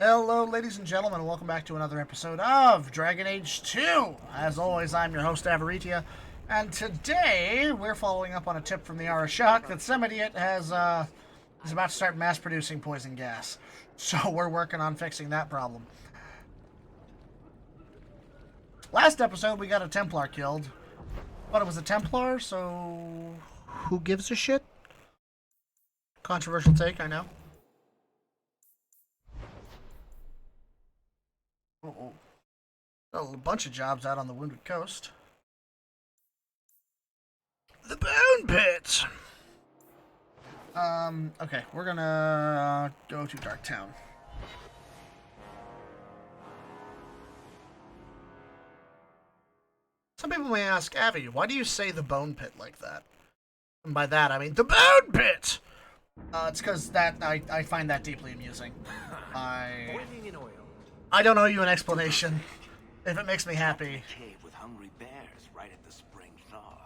Hello, ladies and gentlemen, and welcome back to another episode of Dragon Age 2. As always, I'm your host, Avaritia, and today we're following up on a tip from the Arishok that some idiot is about to start mass-producing poison gas. So we're working on fixing that problem. Last episode, we got a Templar killed, but it was a Templar, so who gives a shit? Controversial take, I know. Oh, got a bunch of jobs out on the Wounded Coast. The Bone Pit! Okay, we're gonna go to Dark Town. Some people may ask, Avi, why do you say the Bone Pit like that? And by that, I mean the Bone Pit! It's because that I find that deeply amusing. I don't owe you an explanation. If it makes me happy. Cave with hungry bears right at the spring thaw.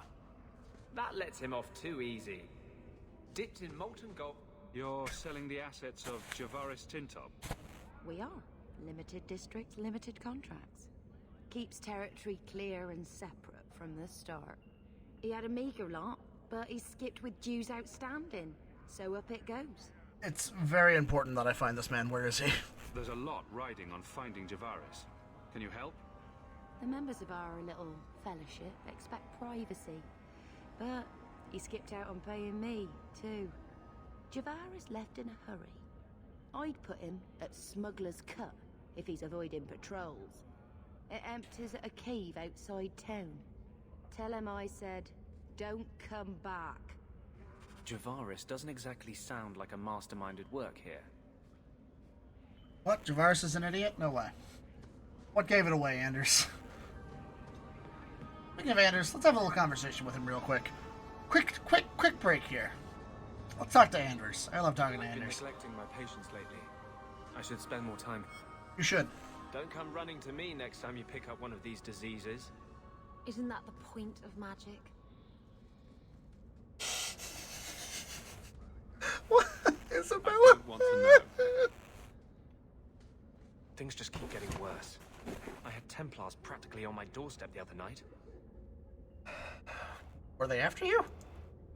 That lets him off too easy. Dipped in molten gold. You're selling the assets of Javaris Tintop? We are. Limited districts, limited contracts. Keeps territory clear and separate from the start. He had a meager lot, but he skipped with dues outstanding. So up it goes. It's very important that I find this man. Where is he? There's a lot riding on finding Javaris. Can you help? The members of our little fellowship expect privacy. But he skipped out on paying me, too. Javaris left in a hurry. I'd put him at Smuggler's Cut if he's avoiding patrols. It empties at a cave outside town. Tell him I said, don't come back. Javaris doesn't exactly sound like a masterminded work here. What? Javaris is an idiot? No way. What gave it away, Anders? Speaking of Anders, let's have a little conversation with him real quick. Quick break here. Let's talk to Anders. I love talking to I've been Anders. neglecting my patients lately. I should spend more time. You should. Don't come running to me next time you pick up one of these diseases. Isn't that the point of magic? What? I Isabella? don't want to know. Things just keep getting worse. I had Templars practically on my doorstep the other night. Were they after you?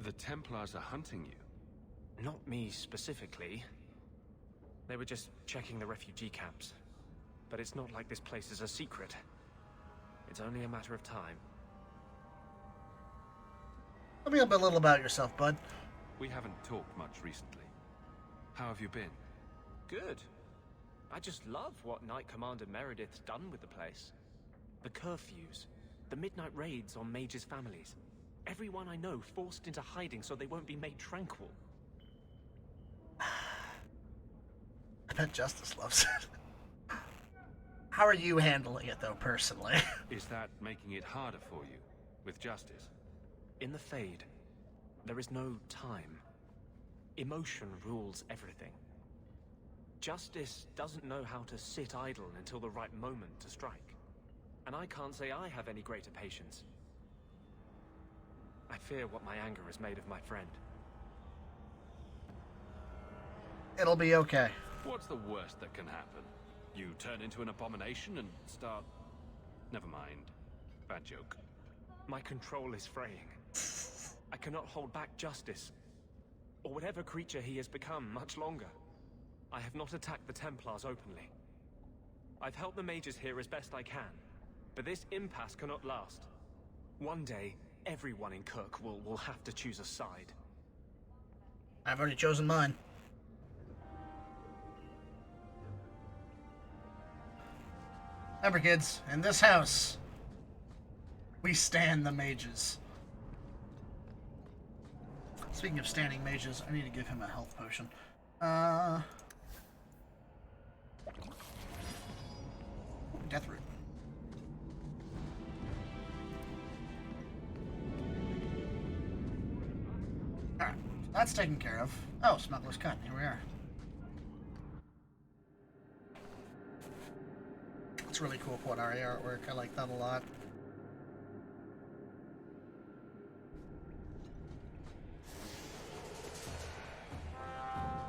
The Templars are hunting you. Not me specifically. They were just checking the refugee camps. But it's not like this place is a secret. It's only a matter of time. Tell me a little about yourself, bud. We haven't talked much recently. How have you been? Good. I just love what Knight Commander Meredith's done with the place. The curfews, the midnight raids on mages' families. Everyone I know forced into hiding so they won't be made tranquil. I bet Justice loves it. How are you handling it, though, personally? Is that making it harder for you, with justice? In the Fade, there is no time. Emotion rules everything. Justice doesn't know how to sit idle until the right moment to strike. And I can't say I have any greater patience. I fear what my anger has made of my friend. It'll be okay. What's the worst that can happen? You turn into an abomination and start... Never mind. Bad joke. My control is fraying. I cannot hold back Justice, or whatever creature he has become, much longer. I have not attacked the Templars openly. I've helped the mages here as best I can, but this impasse cannot last. One day, everyone in Kirk will have to choose a side. I've already chosen mine. Remember, kids, in this house, we stand the mages. Speaking of standing mages, I need to give him a health potion. Death root. Alright, so that's taken care of. Oh, Smuggler's Cut. Here we are. It's really cool quad artwork. I like that a lot.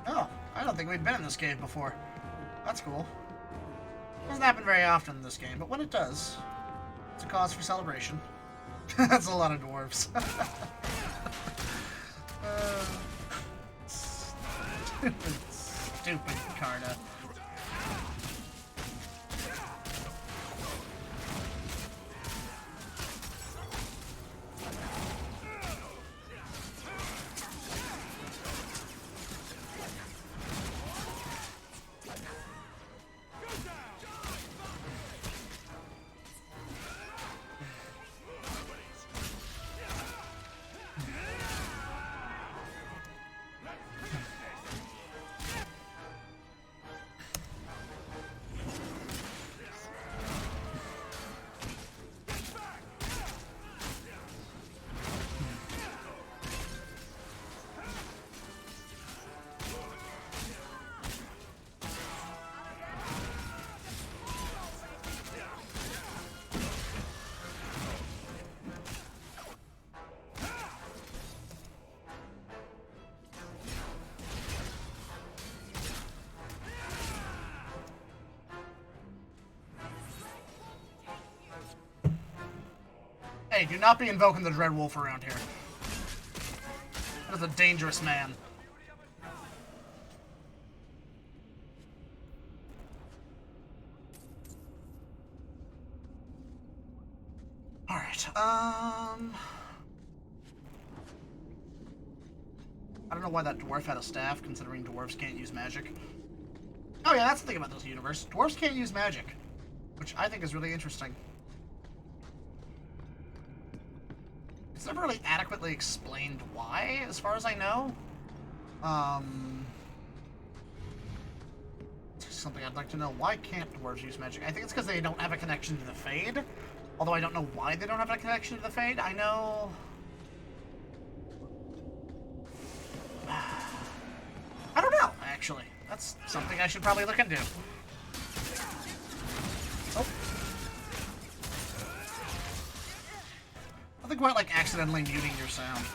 Oh, I don't think we've been in this cave before. That's cool. Doesn't happen very often in this game, but when it does, it's a cause for celebration. That's a lot of dwarves. Stupid Carta. Hey, do not be invoking the Dread Wolf around here. That is a dangerous man. Alright, I don't know why that dwarf had a staff, considering dwarves can't use magic. Oh yeah, that's the thing about this universe. Dwarves can't use magic, which I think is really interesting. It's never really adequately explained why, as far as I know. It's something I'd like to know. Why can't dwarves use magic? I think it's because they don't have a connection to the Fade. Although I don't know why they don't have a connection to the Fade. I know... I don't know, actually. That's something I should probably look into. Oh. Nothing quite like accidentally muting your sound.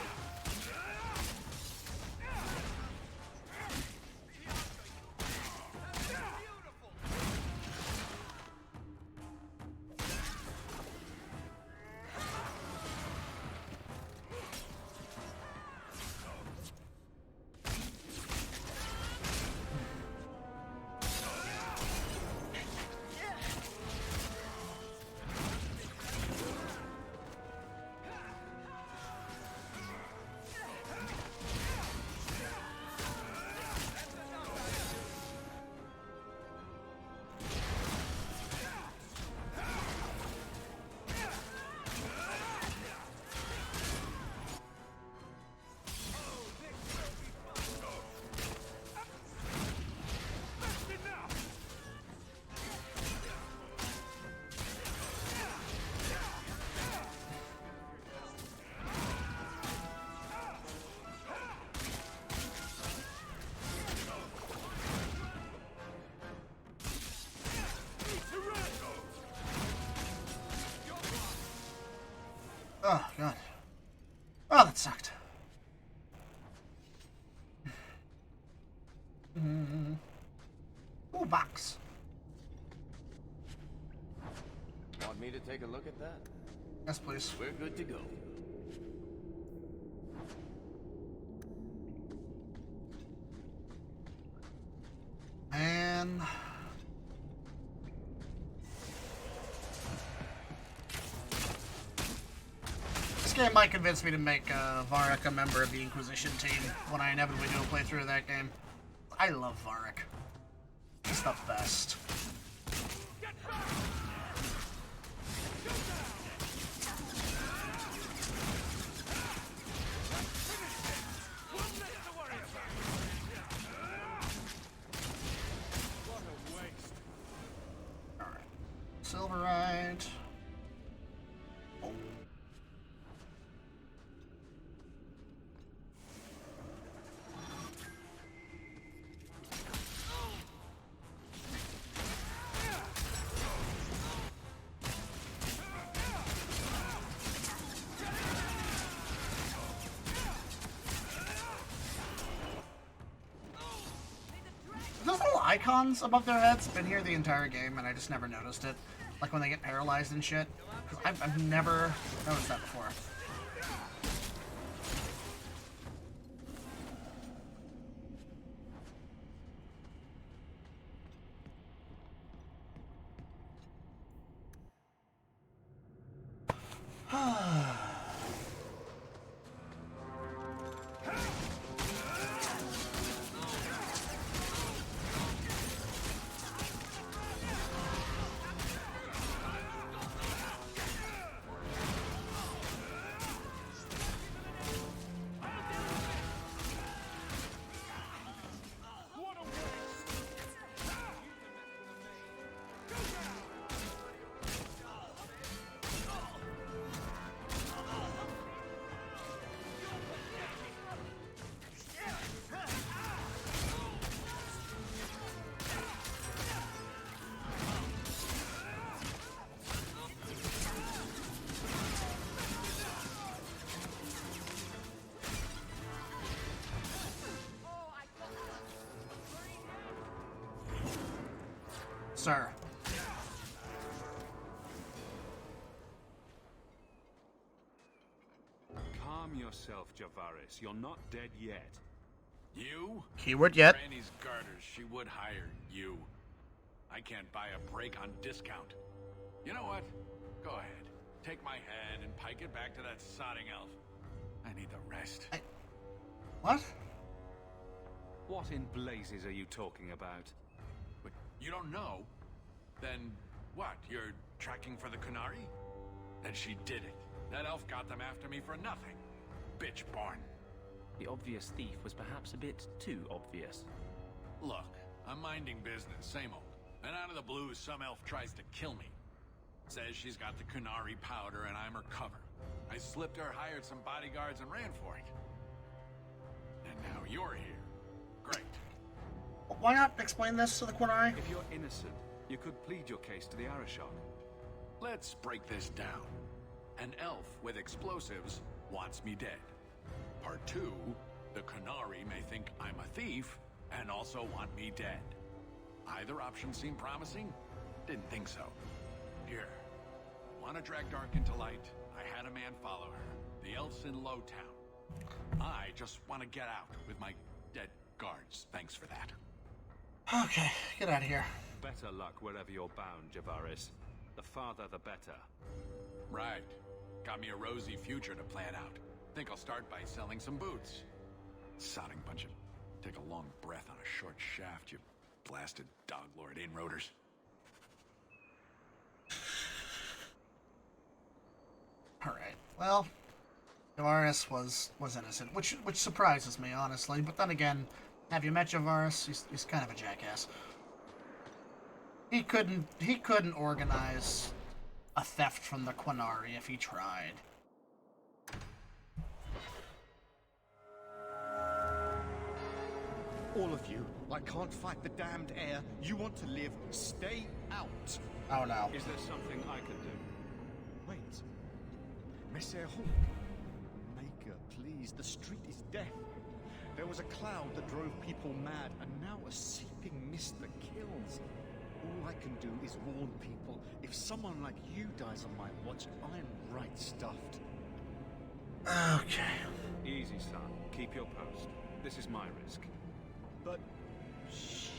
Oh, God. Oh, that sucked. Ooh, box. Want me to take a look at that? Yes, please. We're good to go. And... this game might convince me to make Varric a member of the Inquisition team when I inevitably do a playthrough of that game. I love Varric. He's the best. Alright. Silverite. Oh. icons above their heads been here the entire game, and I just never noticed it. Like when they get paralyzed and shit. I've never noticed that before. Sir. Calm yourself, Javaris. You're not dead yet. You? Keyword yet. Granny's garters, she would hire you. I can't buy a break on discount. You know what? Go ahead. Take my head and pike it back to that sodding elf. I need the rest. What? What in blazes are you talking about? But you don't know? Then what? You're tracking for the Kunari? Then she did it. That elf got them after me for nothing. Bitch born. The obvious thief was perhaps a bit too obvious. Look, I'm minding business, same old. Then out of the blue, some elf tries to kill me. Says she's got the Kunari powder and I'm her cover. I slipped her, hired some bodyguards, and ran for it. And now you're here. Great. Why not explain this to the Quinari? If you're innocent, you could plead your case to the Arishok. Let's break this down. An elf with explosives wants me dead. Part 2, the Kunari may think I'm a thief and also want me dead. Either option seemed promising? Didn't think so. Here. Want to drag Dark into light? I had a man follow her. The elf's in Lowtown. I just want to get out with my dead guards. Thanks for that. Okay, get out of here. Better luck wherever you're bound, Javaris. The farther, the better. Right. Got me a rosy future to plan out. Think I'll start by selling some boots. Sodding bunch of... Take a long breath on a short shaft, you blasted dog lord inroaders. Alright, well, Javaris was innocent, which surprises me, honestly. But then again, have you met Javaris? He's kind of a jackass. He couldn't organize a theft from the Quinari if he tried. All of you, I can't fight the damned air. You want to live, stay out. Oh no. Is there something I can do? Wait. Messer Hawk. Maker, please, the street is death. There was a cloud that drove people mad, and now a seeping mist that kills. All I can do is warn people. If someone like you dies on my watch, I'm right stuffed. Okay. Easy, son. Keep your post. This is my risk. But... shit.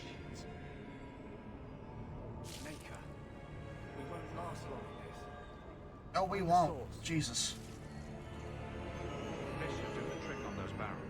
Maker, we won't last long in this. No, we won't. Jesus. This should do the trick on those barrels.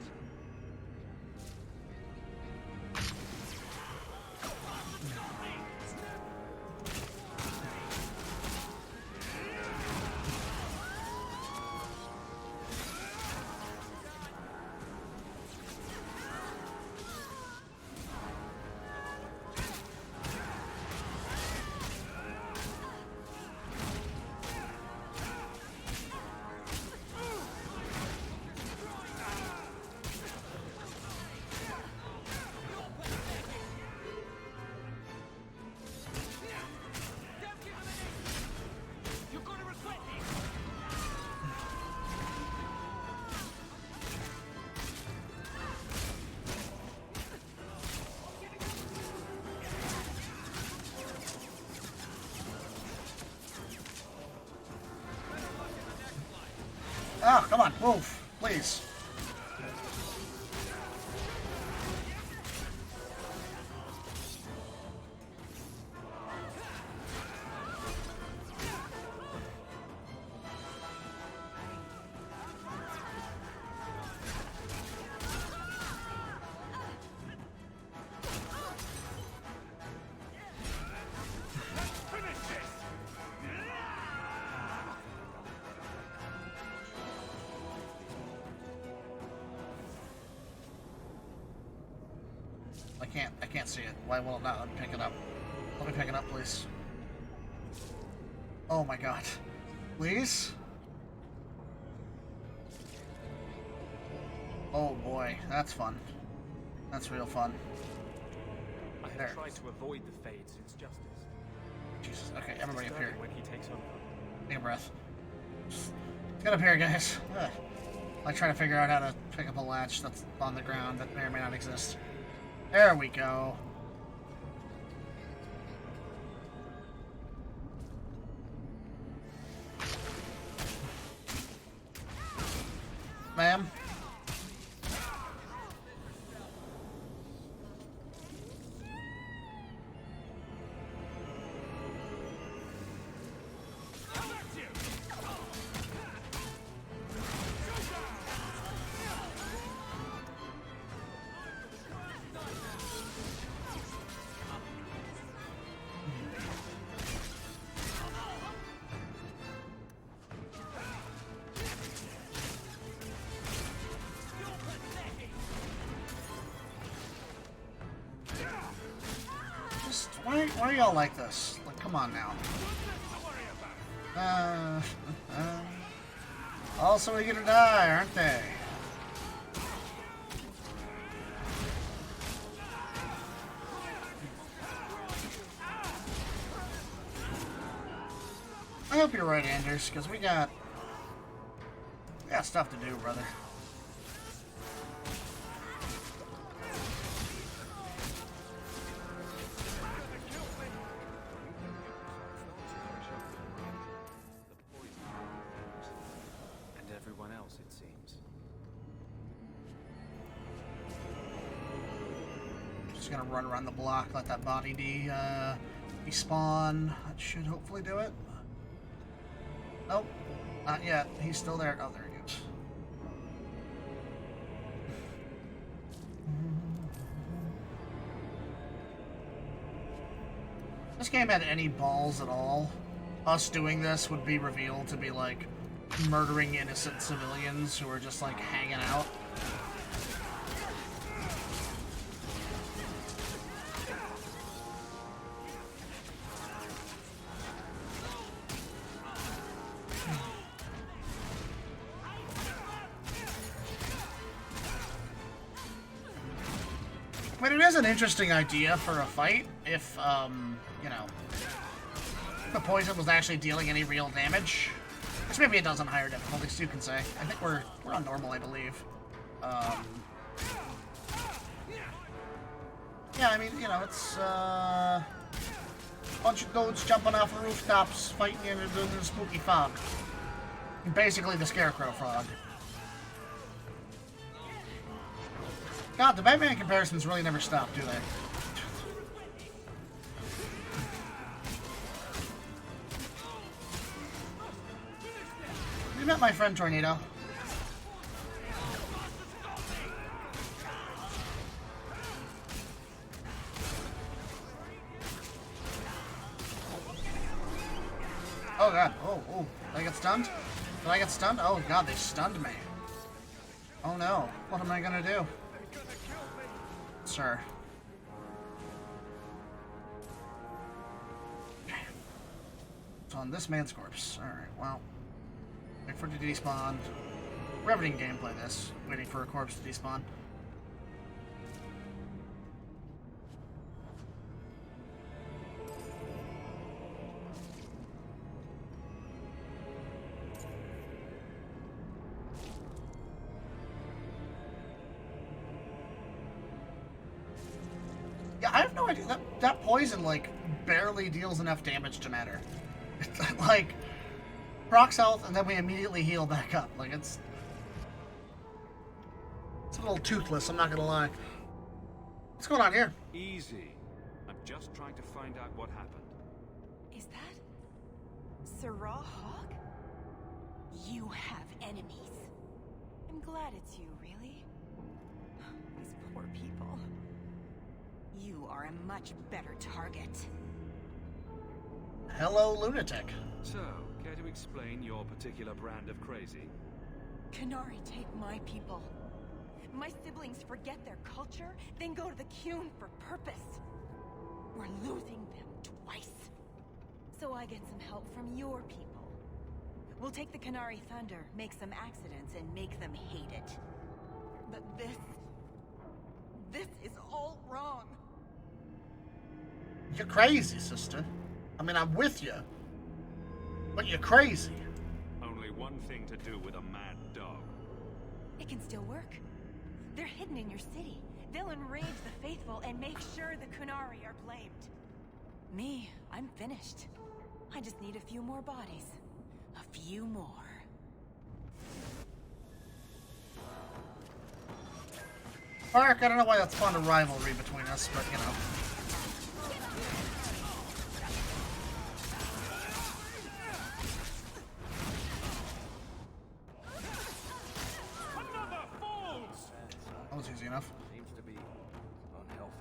Oh, come on, move, please. I can't see it. Why will it not let me pick it up? Let me pick it up, please. Oh my god. Please? Oh boy, that's fun. That's real fun. I have There. tried to avoid the Fade since Justice. Jesus. Okay, everybody up here. Disturbing when he takes over. Take a breath. Just get up here, guys. Ugh. Like trying to figure out how to pick up a latch that's on the ground that may or may not exist. There we go. Ma'am? Why are y'all like this? Like, come on now. Also, we're gonna die, aren't they? I hope you're right, Anders, because we got stuff to do, brother. It seems. Just gonna run around the block, let that body despawn. That should hopefully do it. Nope, not yet. He's still there. Oh, there he goes. If this game had any balls at all, us doing this would be revealed to be like murdering innocent civilians who are just like hanging out. I mean, it is an interesting idea for a fight if, you know, the poison was actually dealing any real damage. Which maybe it does on higher difficulties, you can say. I think we're on normal, I believe. Yeah, I mean, you know, it's a bunch of dudes jumping off the rooftops, fighting in the spooky fog. Basically the Scarecrow frog. God, the Batman comparisons really never stop, do they? You met my friend Tornado. Oh god, oh, did I get stunned? Did I get stunned? Oh god, they stunned me. Oh no, what am I gonna do? Sir. It's on this man's corpse. Alright, well. Wait for it to despawn. We're having gameplay this, waiting for a corpse to despawn. Yeah, I have no idea. That poison, like, barely deals enough damage to matter. Like, Procs health, and then we immediately heal back up. Like, it's a little toothless, I'm not gonna lie. What's going on here? Easy. I'm just trying to find out what happened. Is that Sirrah Hawk? You have enemies. I'm glad it's you, really. These poor people. You are a much better target. Hello, lunatic. So, care to explain your particular brand of crazy? Canary take my people. My siblings forget their culture, then go to the Qun for purpose. We're losing them twice. So I get some help from your people. We'll take the Canary Thunder, make some accidents, and make them hate it. But this is all wrong. You're crazy, sister. I mean, I'm with you. But you're crazy. Only one thing to do with a mad dog. It can still work. They're hidden in your city. They'll enrage the faithful and make sure the Kunari are blamed. Me, I'm finished. I just need a few more bodies. A few more. Mark, I don't know why that's fun a rivalry between us, but you know. That was easy enough. Seems to be unhealthy.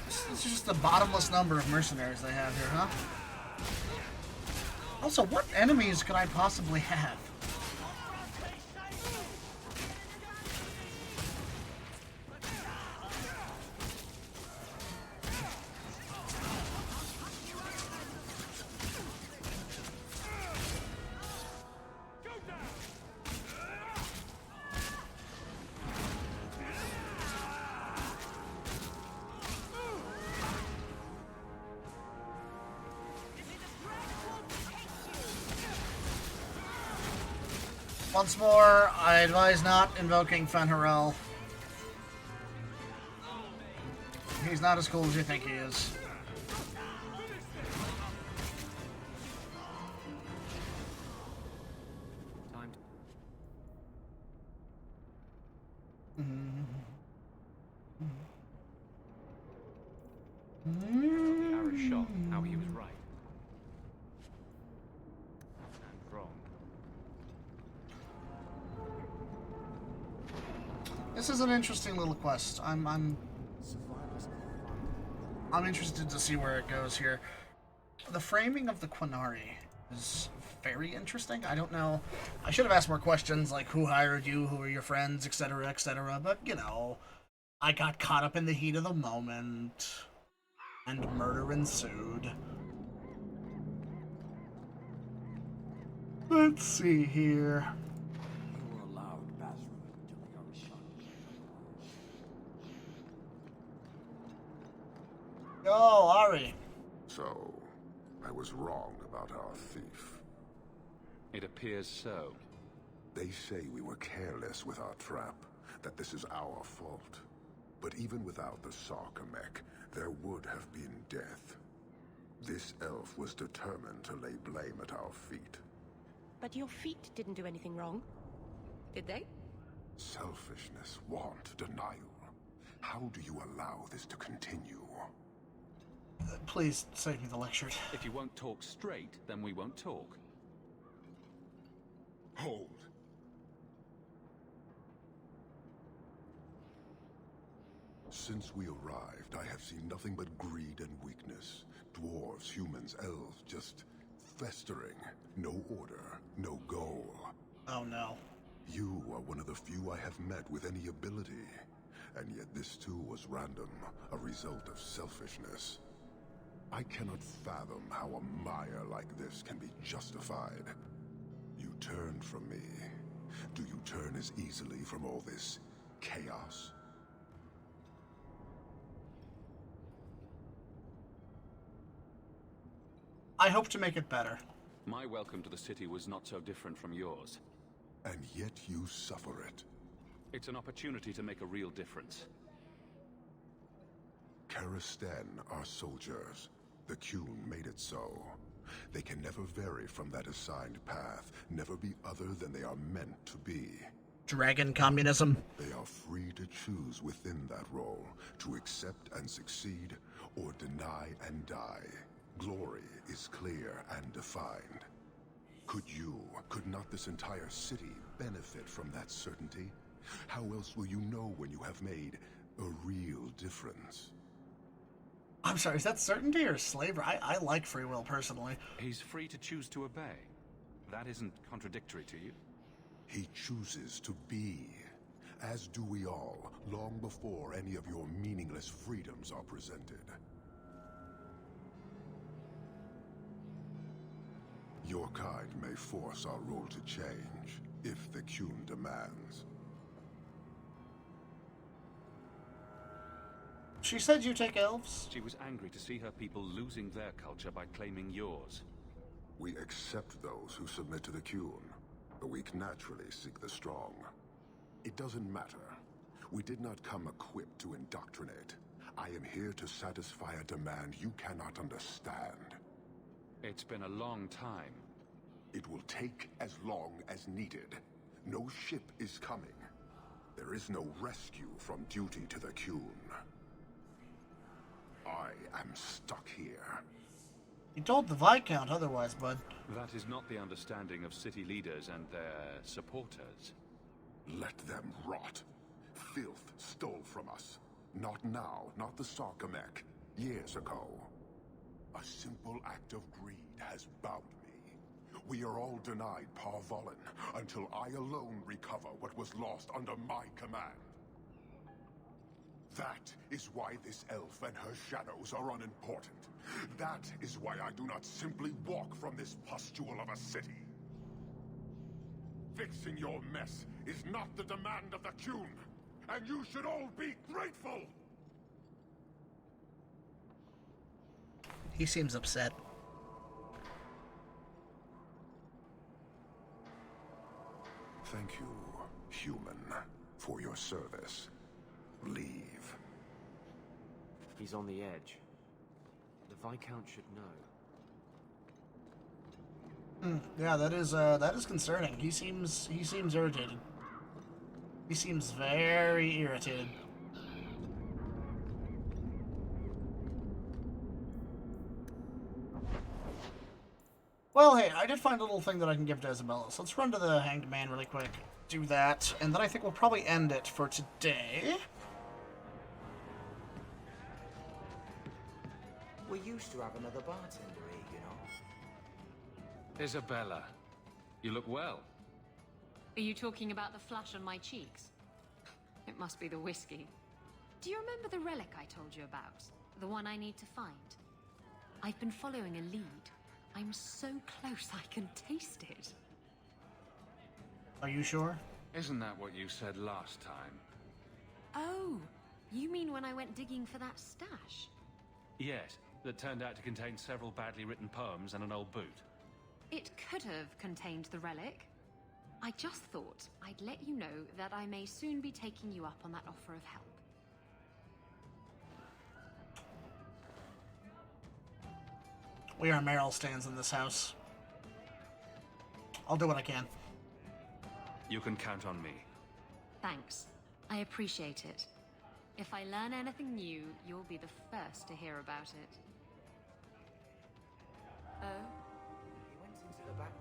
This is just the bottomless number of mercenaries they have here, huh? Also, what enemies could I possibly have? Once more, I advise not invoking Fen'Harel. He's not as cool as you think he is. Time the Arishok, how he was right. And wrong. This is an interesting little quest. I'm interested to see where it goes here. The framing of the Qunari is very interesting. I don't know. I should have asked more questions like who hired you, who are your friends, etc., etc. But, you know, I got caught up in the heat of the moment, and murder ensued. Let's see here. You were allowed Basra to the Arishok. Yo, Ari. So, I was wrong about our thief. It appears so. They say we were careless with our trap, that this is our fault. But even without the Sarkamek, there would have been death. This elf was determined to lay blame at our feet. But your feet didn't do anything wrong, did they? Selfishness, want, denial. How do you allow this to continue? Please save me the lecture. If you won't talk straight, then we won't talk. Hold. Since we arrived, I have seen nothing but greed and weakness. Dwarves, humans, elves, just festering. No order, no goal. Oh no. You are one of the few I have met with any ability. And yet this too was random, a result of selfishness. I cannot fathom how a mire like this can be justified. You turned from me. Do you turn as easily from all this chaos? I hope to make it better. My welcome to the city was not so different from yours. And yet you suffer it. It's an opportunity to make a real difference. Karistan are soldiers. The Qun made it so. They can never vary from that assigned path, never be other than they are meant to be. Dragon communism. They are free to choose within that role, to accept and succeed, or deny and die. Glory is clear and defined. Could not this entire city benefit from that certainty? How else will you know when you have made a real difference? I'm sorry, is that certainty or slavery? I like free will, personally. He's free to choose to obey. That isn't contradictory to you. He chooses to be, as do we all, long before any of your meaningless freedoms are presented. Your kind may force our rule to change, if the Qun demands. She said you take elves? She was angry to see her people losing their culture by claiming yours. We accept those who submit to the Qun. The weak naturally seek the strong. It doesn't matter. We did not come equipped to indoctrinate. I am here to satisfy a demand you cannot understand. It's been a long time. It will take as long as needed. No ship is coming. There is no rescue from duty to the Qun. I am stuck here. You told the Viscount otherwise, bud. That is not the understanding of city leaders and their supporters. Let them rot. Filth stole from us. Not now, not the Sarkamek. Years ago. A simple act of greed has bound me. We are all denied Parvolin until I alone recover what was lost under my command. That is why this elf and her shadows are unimportant. That is why I do not simply walk from this pustule of a city. Fixing your mess is not the demand of the Qun, and you should all be grateful! He seems upset. Thank you, human, for your service. Leave. He's on the edge. The Viscount should know. Yeah, that is concerning. He seems irritated. He seems very irritated. Well, hey, I did find a little thing that I can give to Isabella, so let's run to the Hanged Man really quick. Do that, and then I think we'll probably end it for today. We used to have another bartender here, you know. Isabella, you look well. Are you talking about the flush on my cheeks? It must be the whiskey. Do you remember the relic I told you about? The one I need to find? I've been following a lead. I'm so close I can taste it. Are you sure? Isn't that what you said last time? Oh, you mean when I went digging for that stash? Yes, that turned out to contain several badly written poems and an old boot. It could have contained the relic. I just thought I'd let you know that I may soon be taking you up on that offer of help. We are Meryl stands in this house. I'll do what I can. You can count on me. Thanks. I appreciate it. If I learn anything new, you'll be the first to hear about it. Oh? He went into the back.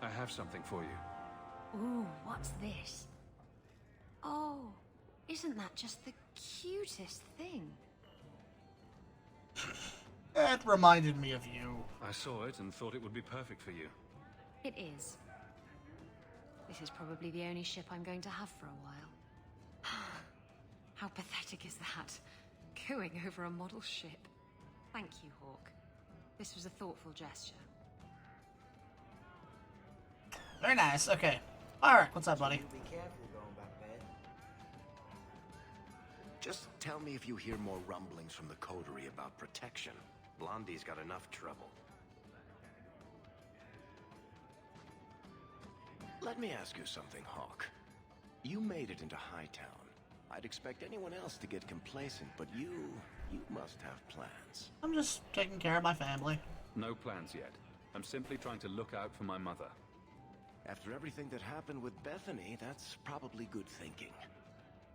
I have something for you. Ooh, what's this? Oh, isn't that just the cutest thing? It reminded me of you. I saw it and thought it would be perfect for you. It is. This is probably the only ship I'm going to have for a while. How pathetic is that? Cooing over a model ship. Thank you, Hawk. This was a thoughtful gesture. Very nice. Okay. Alright, what's up, buddy? You be careful going back there. Just tell me if you hear more rumblings from the coterie about protection. Blondie's got enough trouble. Let me ask you something, Hawk. You made it into Hightown. I'd expect anyone else to get complacent, but you must have plans. I'm just taking care of my family. No plans yet. I'm simply trying to look out for my mother. After everything that happened with Bethany, that's probably good thinking.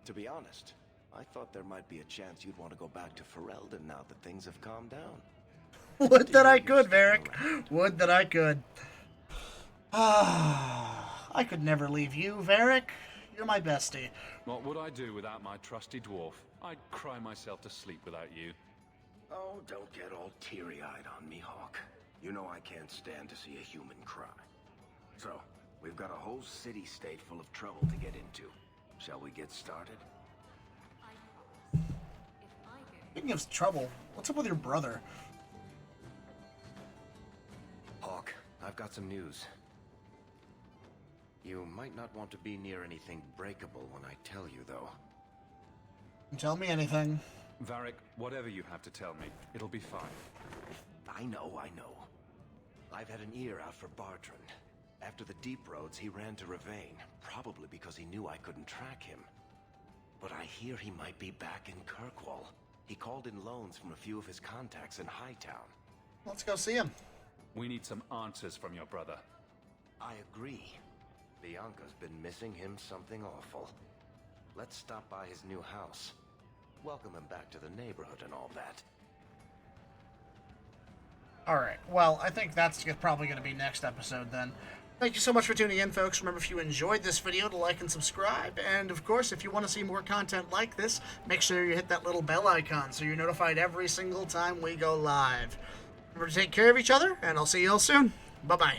To be honest, I thought there might be a chance you'd want to go back to Ferelden now that things have calmed down. Would that I could, Varric. Would that I could. I could never leave you, Varric. You're my bestie. What would I do without my trusty dwarf? I'd cry myself to sleep without you. Oh, don't get all teary-eyed on me, Hawk. You know I can't stand to see a human cry. So, we've got a whole city-state full of trouble to get into. Shall we get started? Speaking of trouble, what's up with your brother? Hawk, I've got some news. You might not want to be near anything breakable when I tell you, though. Tell me anything. Varric, whatever you have to tell me, it'll be fine. I know. I've had an ear out for Bartrand. After the Deep Roads, he ran to Ravane, probably because he knew I couldn't track him. But I hear he might be back in Kirkwall. He called in loans from a few of his contacts in Hightown. Let's go see him. We need some answers from your brother. I agree. Bianca's been missing him something awful. Let's stop by his new house. Welcome him back to the neighborhood and all that. Alright, well, I think that's probably going to be next episode then. Thank you so much for tuning in, folks. Remember, if you enjoyed this video, to like and subscribe. And, of course, if you want to see more content like this, make sure you hit that little bell icon so you're notified every single time we go live. Remember to take care of each other, and I'll see you all soon. Bye-bye.